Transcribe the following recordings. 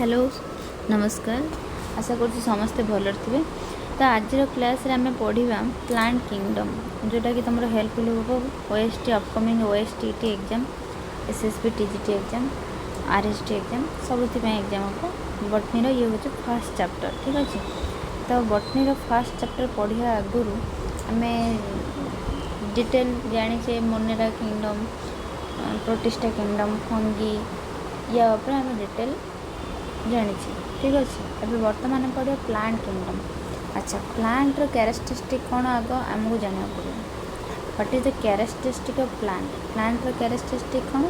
Hello नमस्कार। आशा कर समस्ते भलर थे। तो आज क्लास रे आम पढ़ा प्लांट किंगडम जोटा कि तुम हेल्पफुल हो OST upcoming OST exam SSB TGT exam RST exam सब एग्जाम को बटनी ये हूँ फर्स्ट चैप्टर। ठीक अच्छे। तो बटनी फर्स्ट चैप्टर पढ़ा आगुरी आम डिटेल जाने Monera kingdom Protista kingdom fungi या आम डिटेल जानी। ठीक अच्छे। अभी बर्तमान पढ़िया प्लांट किंगडम। अच्छा, प्लांट रो कैरेक्टरिस्टिक कौन आग आमको जाना पड़े। What is the characteristic of plant. Plant रो कैरेक्टरिस्टिक कौन।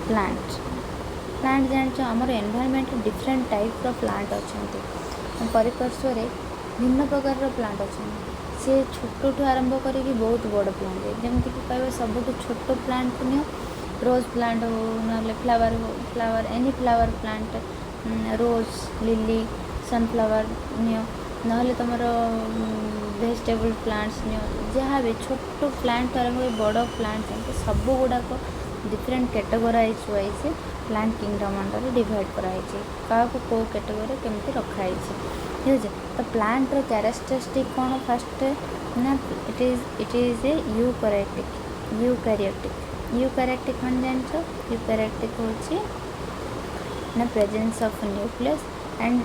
प्लांट जान आमर एनवायरनमेंट डिफरेंट टाइप रो प्लांट अच्छा परिपार्श्व भिन्न प्रकार प्लांट अच्छा से छोट आरंभ करके बहुत बड़ प्लांट है। जमीक कह सब छोट प्लांट को नियो रोज प्लांट हो ना flower any flower plant rose lily sunflower नियो ना तुम वेजिटेबल प्लांट्स नियो जहाँ भी छोट प्लांट आरंभ बड़ प्लांट सब गुड़ाक different categorise wise plant kingdom under divide कराई क्या कौ कैटेगोरी केमती रखाई। ठीक है। तो प्लांट रो कैरेक्टरिस्टिक कौन फर्स्ट ना it is a eukaryotic eukaryotic मान जान यूकैरियोटिक होची ना presence of nucleus and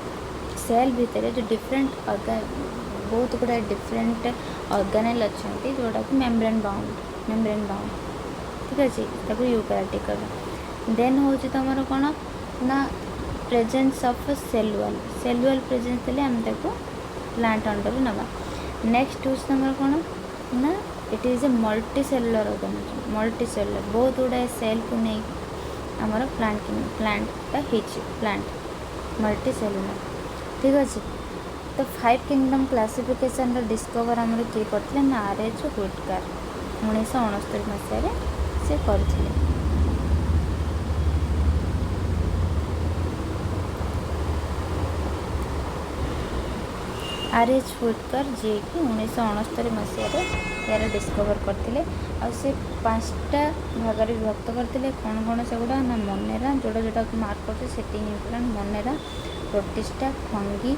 cell भितर जो डिफरेंट बहुत गुड़ा डिफरेंट ऑर्गेनेल अच्छा जोटा कि मेम्ब्रेन बाउंड। ठीक अच्छे। तक यूकैरियोटिक देन हूँ तुम कौन ना प्रेजेंस ऑफ सेलुअल प्रेजेंस देले आम ताको प्लांट अंडर नवा। नेक्स्ट हूँ तुम कौन ना it is a multi cellular organism बहुत गुड़ाए सेल को नहीं आमर प्लांटा प्लांट मल्टी सेलुलर। ठीक अच्छे। तो 5 किंगडम क्लासिफिकेशन डिस्कवर आमर किए करते ना आर.एच. व्हिटकर 1969 मसीह से करथिले। आर.एच. व्हिटकर जी कि 1969 मसीह यार डिस्कवर करते और से 5टा भाग विभक्त करते कौन कौन से गुड़ा ना मोनेरा जोड़ा जोटा मार्क करते सेटिंग important Monera Protista Fungi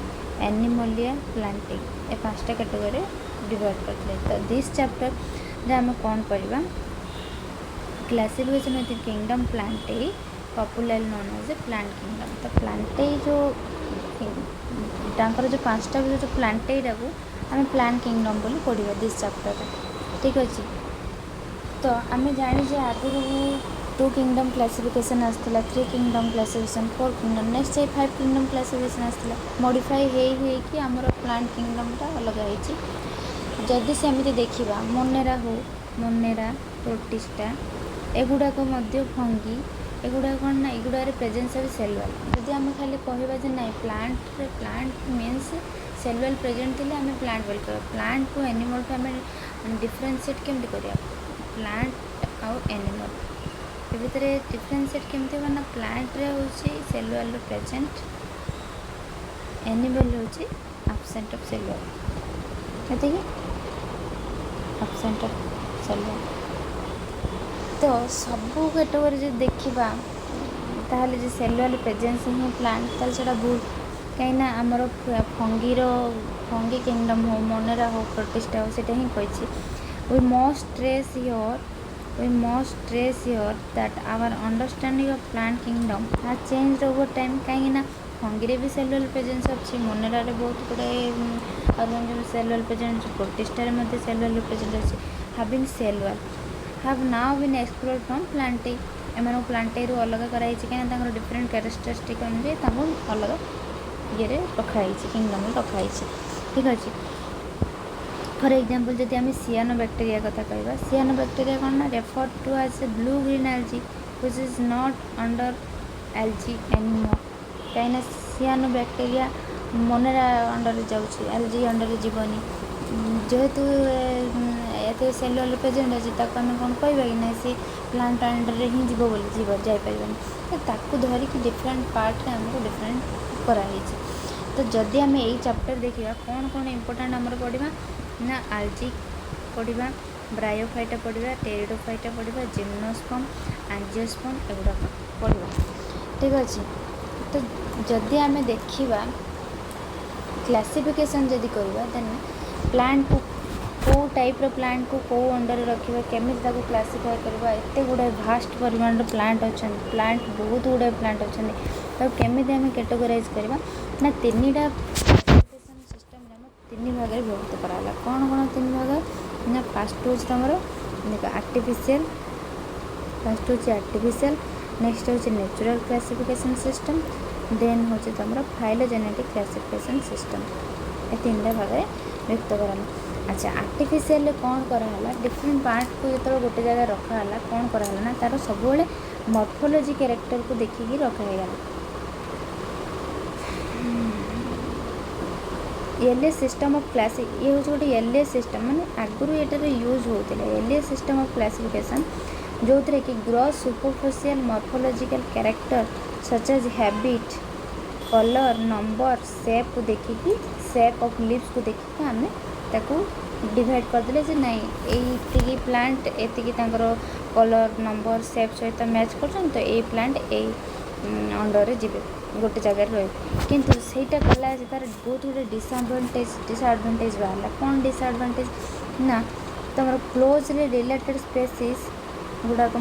Animalia Plantae ए 5टा कैटेगरी डिवाइड करते। तो दिस चैप्टर रे आम कौन पढ़ा classification of the kingdom Plantae popularly known as a plant kingdom. तो प्लांटेई जो जो 5टा जो प्लांटेईटा को आम प्लांट किंगडम बोली पढ़ा दिस चैप्टर। ठीक अच्छे। तो आम जाने आगुरी 2 किंगडम क्लासिफिकेशन आसला 3 kingdom classification 4 kingdom next 5 kingdom classification आसला मॉडिफाई हो आमर प्लांट किंगडमटा अलग होती। जदि सेमती देखा मोनेरा प्रोटिस्टा एगुड़ाक फंगी एगुड़ा कौन ना एगुड़ा प्रेजेंस ऑफ सेलुअल जदि आम खाली कहवा ना प्लांट मीन्स सेलुअल प्रेजेंट थे आम प्लांट बोल प्लांट को एनिमल को आम डिफरेंशिएट केमती करिया प्लांट आउ एनिमल भितर डिफरेंशिएट केमती हो ना प्लांट रे होची सेलुअल प्रेजेंट एनिमल होची एब्सेंट ऑफ सेलुअल कहते कि एब्सेंट ऑफ सेलुअल। तो सबू कैटेगोरी जो देखा ताहले जो सेलुअल प्रेजेंस ही प्लांट ताहले सेटा भूल कहीं आमर फंगी किंगडम हो मोनेरा हो प्रोटिस्टा हो सेटा ही कही we must stress here that our understanding of plant kingdom has changed over time कहीं फंगी भी सेलुअल प्रेजेंस अच्छी मोनेरा बहुत गुड़ाए organism cellular presence Protista cellular presence अच्छी having cellular have now been explored from plantae एमन Plantae रू अलग कराई कहीं डिफरेंट कैरेक्टरिस्टिक अनुसार अलग ये रखाई किंगडम रखाई। ठीक अच्छे। फॉर एग्जांपल जब आम सियानो बैक्टेरिया कथा कहवा सियानो बैक्टेरिया कौन ना refer to as a blue green algae which is not under algae anymore कहीं सियानो बैक्टेरिया मोनेरा अंडर जाऊँगी एल्गी अंडर जीवनी जेहेतु ये सेलुअल प्रेजेंट अच्छे आम कौन कहवा कि ना सी प्लांट अंडर ही जीव बोली जीव जापर धरिकी डिफरेंट पार्ट आमको डिफरेंट कराई। तो जदि आम यही चैप्टर देखा कौन कौन इम्पोर्टेंट आमर पढ़ा ना आल्जी पढ़ा ब्रायोफाइटा पढ़ा टेरिडोफाइटा पढ़ा जिम्नोस्पर्म एंजियोस्पर्म एगुड़ा पढ़ा। ठीक अच्छे। तो जदि आम देखा क्लासिफिकेशन जदि करवा देन प्लांट को कौ टाइप प्लांट को कौ अंडर रखा केमी क्लासीफाए करवा एत गुड़ाए भास्ट परिमाण प्लांट अच्छा प्लांट बहुत गुड़ाए प्लांट अच्छा तो केमी आम कैटेगोराइज करवा ना तीन टा क्लासिफिकेशन सिस्टम तीन भाग में विभक्त कराला कौन कौन तीन भाग ना फास्ट हूँ तुम देख आर्टिफिशियल फर्स्ट हूँ आर्टिफिशियल नेक्स्ट हूँ नेचुरल क्लासिफिकेशन सिस्टम देन हूँ तुम फाइलोजेनेटिक क्लासिफिकेशन सिस्टम ये तीन टा भाग में विभक्त कराला। अच्छा आर्टिफिशियल कौन कराला डिफरेंट पार्ट को जो गोटे जगह रखाला कौन कराला ना तार सब मॉर्फोलॉजी कैरेक्टर को देखिकी रखागला। एलए सिस्टम ऑफ क्लासी ये हूँ गोटे एलए सिस्टम माने आगुरी एटार यूज होता एलए सिस्टम ऑफ क्लासिफिकेशन जो थे कि gross superficial morphological character such as habit colour number shape को देखिकी शेप ऑफ लीव्स को देखिकी आम ताकू डिवाइड करदे जे नहीं ये प्लांट एति कलर नंबर शेप सहित मैच कर तो ये प्लांट ए अंडर जी गोटे जगार रही किंतु सेटा कला तार बहुत गुटे डिसएडवांटेज बाहर कौन डिसएडवांटेज ना तुम क्लोजली रिलेटेड स्पेसीज गुड़ाक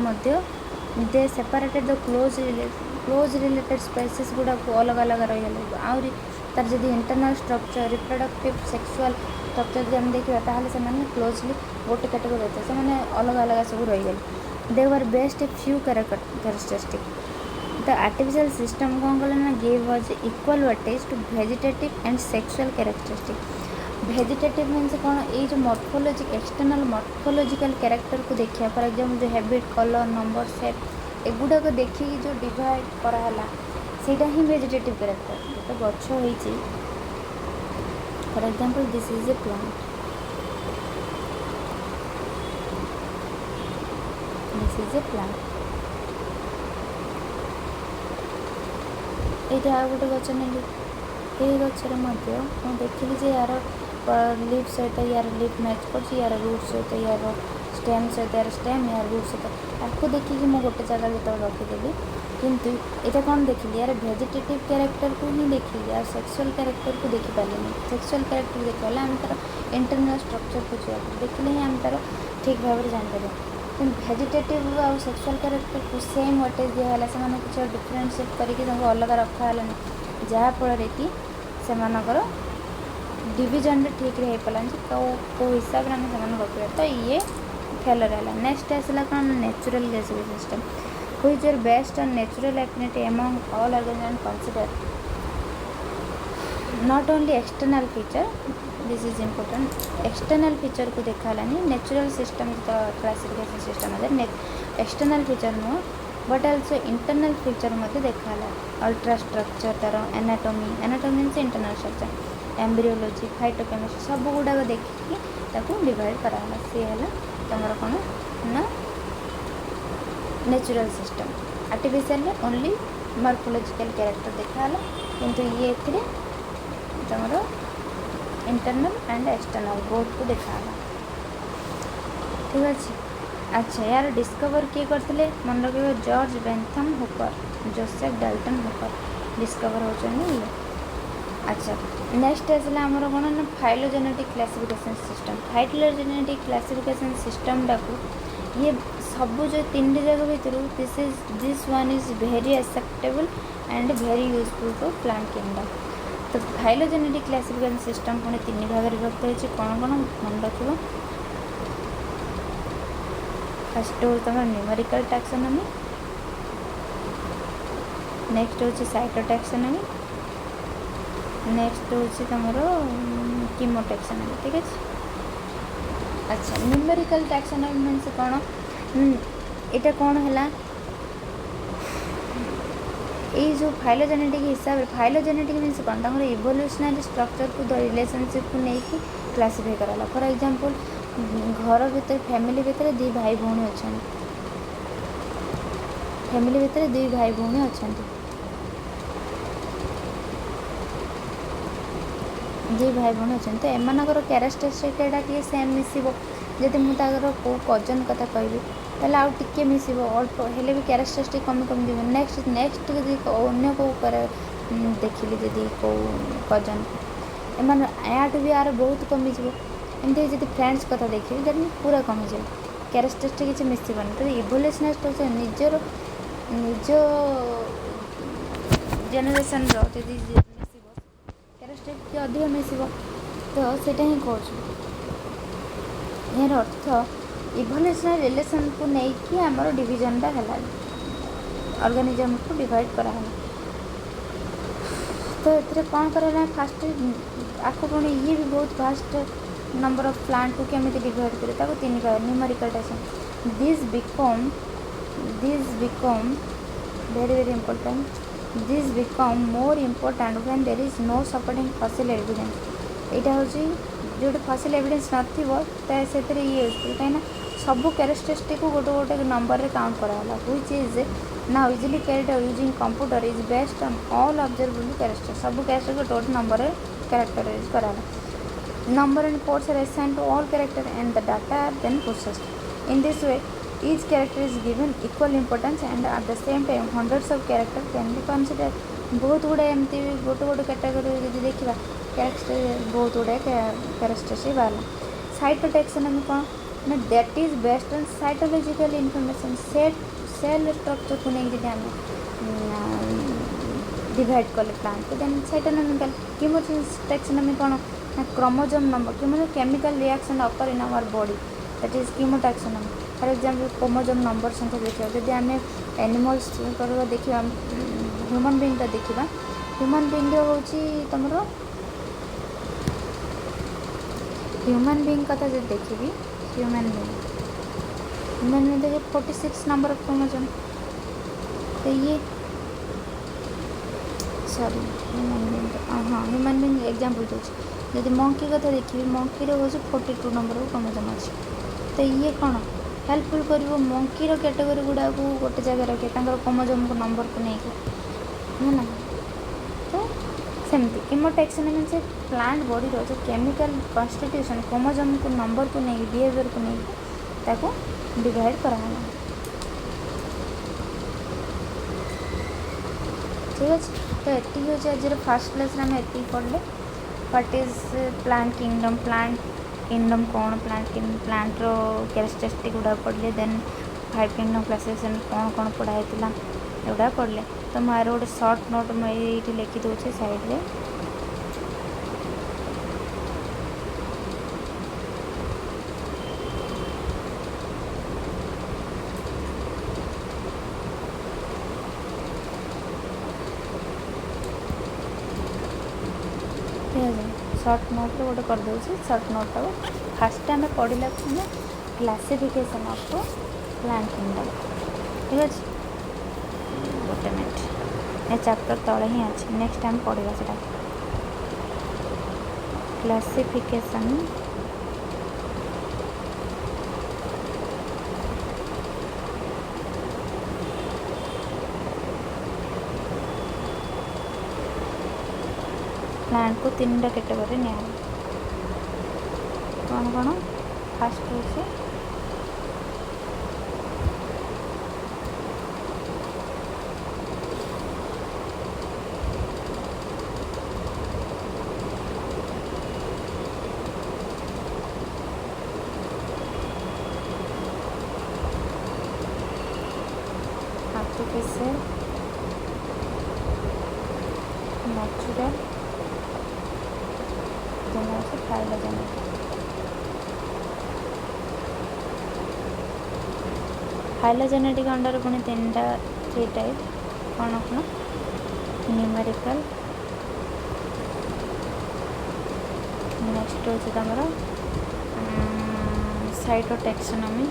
दे separated the close related species गुड़ाक अलग अलग रही आहरी तार जब internal structure reproductive sexual structure जब हम देखा ताहले से क्लोजली गोटे कैटेगोरी होता से अलग अलग सब रहीगले they were based few characteristic the artificial system कौन कला ना give was equal weightage to vegetative and sexual characteristic vegetative means कौन ये जो मॉर्फोलॉजी एक्सटर्नल मॉर्फोलॉजिकल कैरेक्टर को देखिए फॉर एग्जांपल जो हैबिट कलर नंबर शेप एगुड़ाक देखिए जो डिवाइड कराला सेटा ही वेजिटेटिव कैरेक्टर गोटे गछ होइछि for example this is a plant this is a plant ये आ गोटे गच नेली ये गचर मैं देखिली जे यार लीफ सहित यार लीफ मैच कर यार रूट सहित यार स्टेम सहित यार स्टेम यार रूट सहित आपको देखिए मैं गोटे जगह जो रखीदेली किंतु ये कौन देखिली यार वेजिटेटिव कैरेक्टर को ही देखिली यार सेक्सुअल कैरेक्टर को देखी पारे सेक्सुअल कैरेक्टर देखा आम तार इंटरनल स्ट्रक्चर को देखिले ही आम तार ठीक भाव में जानपर कि वेजिटेटिव आउ सेक्सुअल कैरेक्टर को सेम वेटेज दिहला से किसी डिफरेन्शिएट करके अलग रखाला जहाँफल कि से डिविजन ठीक रही पाला कौ हिसाब से आम रखा तो ये फेलर है। नेक्स्ट आसला कौन natural classification system which are based on natural affinity among all organism consider not only external feature this is important external feature को देखालानी नेचुरल सिस्टम क्लासिफिकेशन सिस्टम है एक्सटर्नल फीचर नुह बट आल्सो इंटरनल फीचर मध्य देखाला ultra structure तार anatomy anatomy means internal structure embryology phytochemistry सब गुड़ाक देखिकी divide कराला सी है तुम कौन ना natural system artificial only morphological character देखाला किंतु ये तुम इंटरनल एंड एक्सटर्नल बोथ को देखाला ठीक अच्छे। अच्छा यार डिस्कवर किए करते मन रखिए George Bentham Hooker Joseph Dalton Hooker discover होचनी ये। अच्छा नेक्स्ट आसला आमर कौन ना phylogenetic classification system phylogenetic classification system टाक ये सब जो तीन जगह भर this one is very acceptable and very useful for plant kingdom. तो फाइलोजेनेटिक क्लासिफिकेशन सिस्टम पुणी तीन भाग में विभक्त होती कौन कौन मन रख फर्स्ट हूँ तुम न्यूमेरिकल टैक्सोनॉमी नेक्स्ट हूँ साइटो टैक्सोनॉमी नेक्स्ट हूँ तुम कीमो टैक्सोनॉमी ठीक है। अच्छा न्यूमेरिकल टैक्सोनॉमी मीन्स कौन यहाँ कौन है ये जो फाइलोजेनेटिक हिसाब से फाइलोजेनेटिक मीन्स कौन तक इवोल्यूशनरी स्ट्रक्चर को रिलेशनशिप को लेकिन क्लासीफाई कराला फॉर एग्जांपल घर भीतर फैमिली भितर दी भाई भौणी अच्छा फैमिली भितर दुई भाई भौणी अच्छा दी भाई भौणी अच्छा तो एमर कैरेक्टरिस्टिक टे सेम मिसब जदि मुझे कौ कजन कथा कहि ताले आउ टिके मिसिबो अल्प हेले भी कैरेक्टरिस्टिक कमी कमी दिबो नेक्स्ट जदि अन्य को देखिली जदि को कजन एमान याटू भी यार बहुत कमी जीवो एमती जदि फ्रेंड्स कथा देखिए देन पूरा कमी जाए कैरेक्टरिस्टिक किसी मिसिबन तो इवोल्यूशनरी स्ट्रक्चर निजर निज जेनेरेशन जदि मिसिबो कैरेक्टरिस्टिक अधिक मिसिबो तो सेटा ही कहूँ यार अर्थ इवोल्यूशनरी रिलेशन को लेकिन आमर डिविजनटा है ऑर्गेनिज्म को डिवाइड कराला तो ये कौन कराला फास्ट आपको पुणी ये भी बहुत फास्ट नंबर ऑफ प्लांट को केमी डिवाइड करे तीन power numerical dimension this become very very important this become more important when there is no supporting fossil evidence यहाँ हूँ जो फॉसिल एविडेंस नथिबो से ये कहीं सब कैरेक्टरिस्टिक को गोटे गोटे नंबर रे काउंट कराला which is now easily carried using computer is based on all observable character सब कैरेक्टर को गोटे नंबर रे कैरेक्टराइज कराला number and codes are assigned to all character and the data are then processed in this way each character is given equal importance and at the same time hundreds of character can be considered बहुत गुड़े एमती गोटे गोटे category जब देखा character बहुत गुड़े character से बाहर साइटोटैक्सोनॉमी कौन ना that is based on cytological information cell structure को नहीं जब आम डिवाइड कले प्लांट को देन साइटोनॉमिकल कीमोटैक्सोनॉमी कौन ना chromosome number chemo chemical reaction occur in our body that is chemotaxonomy for example chromosome number संख्या देखा जब आम एनिमल्स देखा ह्यूमन बीइंग का देखा ह्यूमन बीइंग हूँ तुम ह्यूमन बीइंग कथा जब देखी ह्यूमन बीइंग देखिए 46 नंबर ऑफ क्रोमोसोम तो ये सॉरी ह्यूमन बीइंग एग्जांपल दूसरी जब मंकी कथा देखिए मंकी हूँ 42 नंबर ऑफ क्रोमोसोम अच्छी तो ये कौन हेल्पफुल कर मंकीर कैटेगोरी गुड़ा को गोटे जगह रखे क्रोमोसोम को नंबर को लेकिन है ना तो सेमती कीमोटैक्सोनॉमी से प्लांट बॉडी जो केमिकल कॉन्स्टिट्यूशन क्रोमोसोम को नंबर को नहीं बिहेवियर को नहीं डिवाइड कराला ठीक अच्छे तो ये हूँ आज फास्ट क्लास आम ये पढ़ले व्हाट इज प्लांट किंगडम कौन प्लांट रो कैरेक्टरिस्टिक गुड़ा पढ़ले देन 5 किंगडम क्लासिफिकेशन कौन कौन पढ़ाई एगुड़ा पढ़ले तो मार गोटे सर्ट नोट मुझे लिखी दूसरे साइड रे सर्ट नोट गोटे कर दूसरी सर्ट नोट फास्ट आम पढ़ला क्लासिफिकेशन ऑफ प्लांट किंगडम ठीक अच्छे गोटे मिनट ये चैप्टर तले ही अच्छे नेक्स्ट टाइम पढ़ा से क्लासिफिकेशन प्लांट को 3टा कैटेगरी नि कौन कौन फास्ट हूँ आर्टिफिशियल नेचुरल फाइलोजेनेटिक अंडर पुणी 3 टाइप कौन कौन न्यूमेरिकल नेक्स्ट हूँ तुम साइटोटैक्सोनॉमी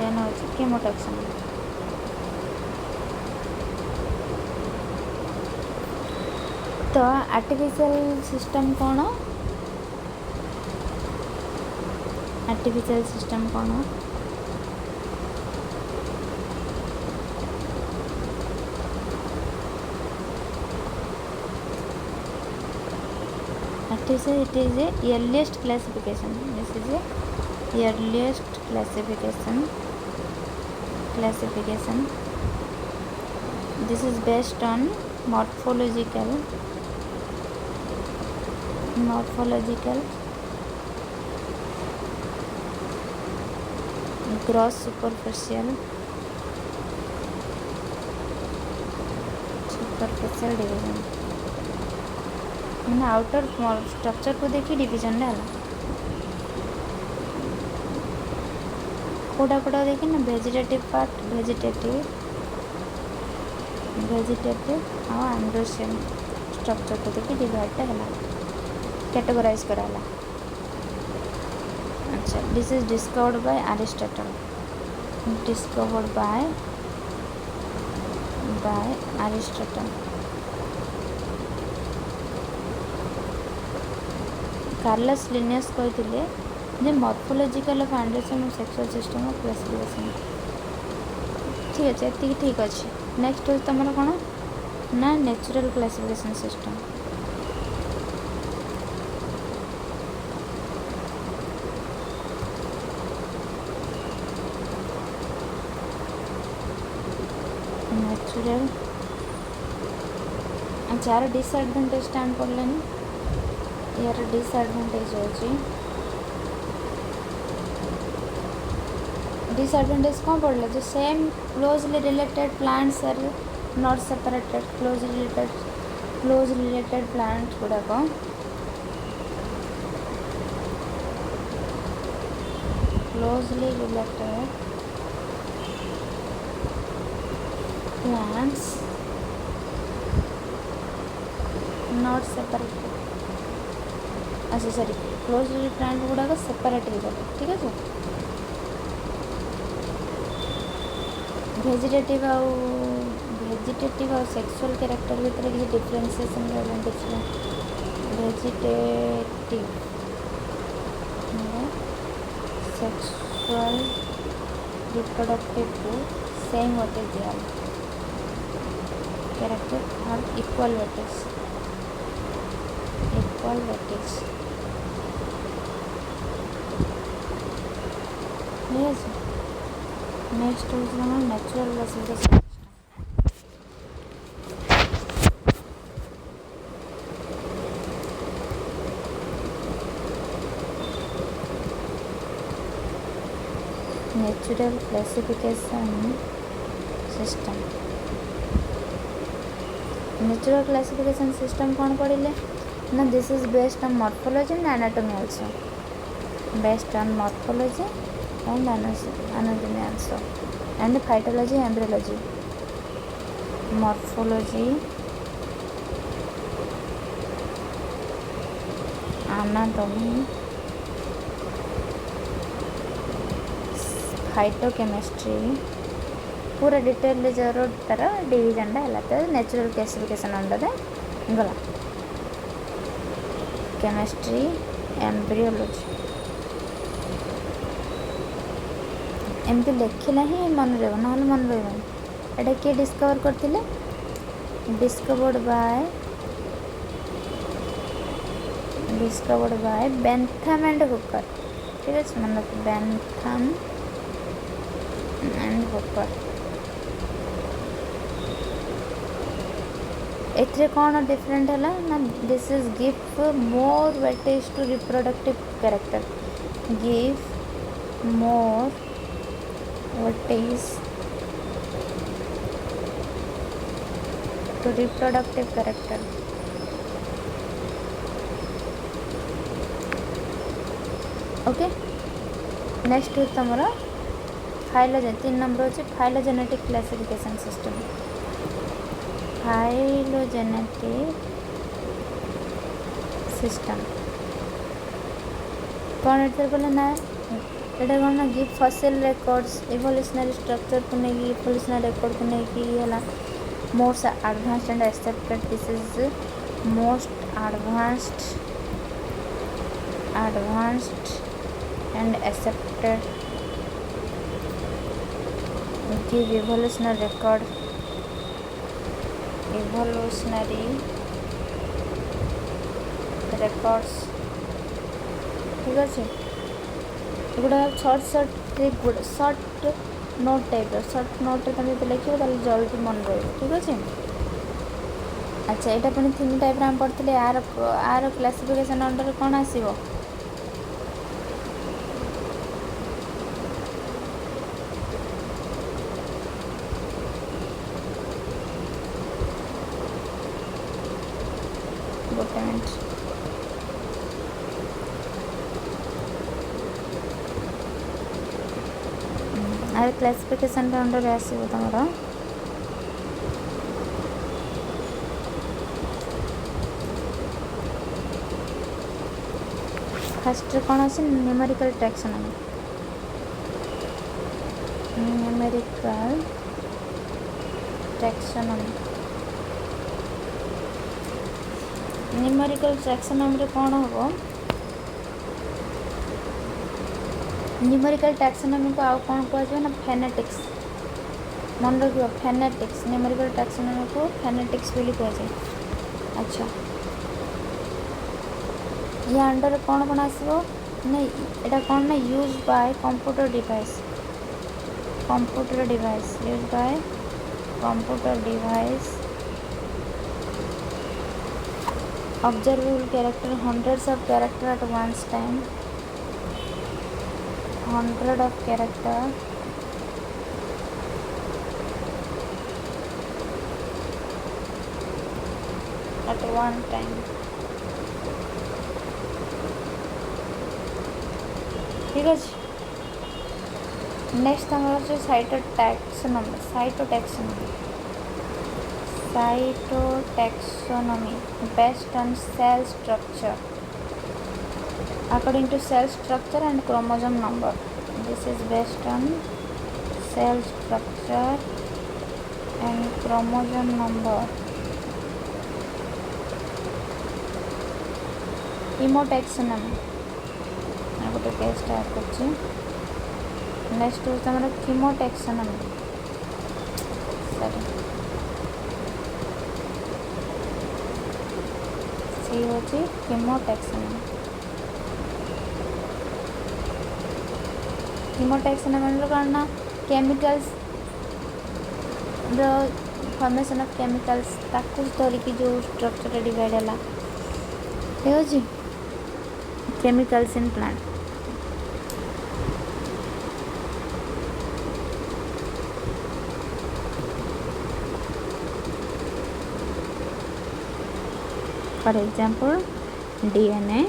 देन हूँ कीमोटैक्सोनॉमी तो आर्टिफिशियल सिस्टम कौन आर्टिफिशियल सिस्टम कौन artificial it is a earliest classification this is a earliest classification. This is based on morphological gross superficial division मैंने आउटर स्ट्रक्चर को देखी डिविजन है कोड़ा कोड़ा देखी ना वेजिटेटिव पार्ट वेजिटेटिव हाँ एंडोसियम स्ट्रक्चर को देखी डिवाइड है कैटेगराइज कराला अच्छा this is discovered by Aristotle Carolus Linnaeus कहते जे मॉर्फोलॉजिकल ऑफ एंडोसियम और सेक्सुअल सिस्टम ऑफ क्लासिफिकेशन ठीक अच्छे ये ठीक अच्छे नेक्स्ट हो तुम कौन ना नेचुरल क्लासिफिकेशन सिस्टम नेचुरल अच्छा यार डिसएडवांटेज स्टैंड पड़लानी यार डिसएडवांटेज डिसएडवांटेज कौन पड़ला जो same closely related plants are not separated closely related plant गुड़ाक closely related plants not separated अच्छा सॉरी क्लोजली प्लांट गुड़ाक सेपरेट हो गए ठीक है वेजिटेटिव और सेक्सुअल कैरेक्टर भीतर किसी डिफरेंशिएशन देखिए vegetative sexual reproductive same weightage दिया character have equal weightage yes next is natural classification natural classification system कौन पढ़े ना this is based on morphology and anatomy also based on morphology and anatomy also and phytology embryology morphology anatomy phytochemistry पूरा detail जरूर तार division है तो natural classification under गला chemistry embryology एमती लिखला ही मन रहा ना मन रहा एटा किए डिस्कवर करते discovered by Bentham and Hooker ठीक है मन बेंथम एंड हुकर एथरे कौन डिफरेंट है ना this is give more weightage to reproductive character give more weightage to reproductive character okay next तुम फाइलोजेन 3 नंबर अच्छे phylogenetic classification system phylogenetic system कौन एट बोले ना यहाँ कौन ना give fossil records evolutionary structure को नहीं इवोल्यूशनरी रिकॉर्ड को नहीं है most advanced and accepted this is most advanced and accepted give evolutionary record evolutionary records ठीक अच्छे एगुड़ा short short trick good short note type short note तुम जो लिखे जल्दी मन रही ठीक अच्छे। अच्छा यहाँ पुणी तीन टाइप आम पढ़ते आर आर क्लासिफिकेशन अंडर कौन आसो गोटे मिनट आर क्लासिफिकेशन अंडर आसो तुम फर्स्ट कौन अच्छे numerical taxonomy numerical taxonomy numerical taxonomy रे कौन हम न्यूमेरिकल टैक्सोनॉमी को आउ कौन कहुए ना फेनेटिक्स मन रखिए फेनेटिक्स न्यूमेरिकल टैक्सोनॉमी को फेनेटिक्स बोली कहुए। अच्छा या अंडर कौन कौन आसो नहीं यहाँ कौन ना use by computer device use by computer device observable character hundreds of character at once time 100 of character at one time ठीक अच्छे। नेक्स्ट आम अच्छे cytotaxonomy based on sale structure according to cell structure and chromosome number. This is based on cell structure and chromosome number. Chemotaxonomy गोटे page start कर next हूँ तुम कीमोटैक्सोनॉमी sorry C हूँ कीमोटैक्सोनॉमी कीमोटैक्सोनॉमी कौन ना केमिकल्स फॉर्मेशन ऑफ केमिकल्स ताकू धरिकी जो structure divide है ठीक अच्छे chemicals in plant for example DNA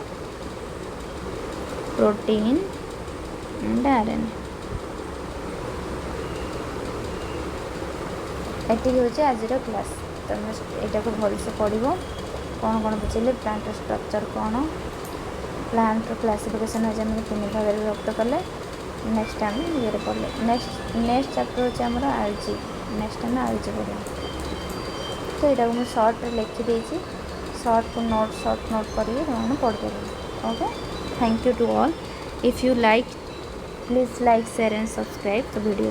protein and RNA एति हूँ आज क्लास तुम यहाँ को भलसे पढ़ कौन कौन बुझे प्लांट स्ट्रक्चर कौन प्लांट क्लासिफिकेशन आज आम तीन भाग में विभक्त कले नेक्स्ट आम ये पढ़ले नेक्स्ट चैप्टर होची आमर आलजी नेक्स्ट आम आलजी पढ़ा तो यहाँ मुझे सर्ट लिखिदे शॉर्ट नोट करिए पढ़ पारे okay. Thank you to all if you like please like share and subscribe the video.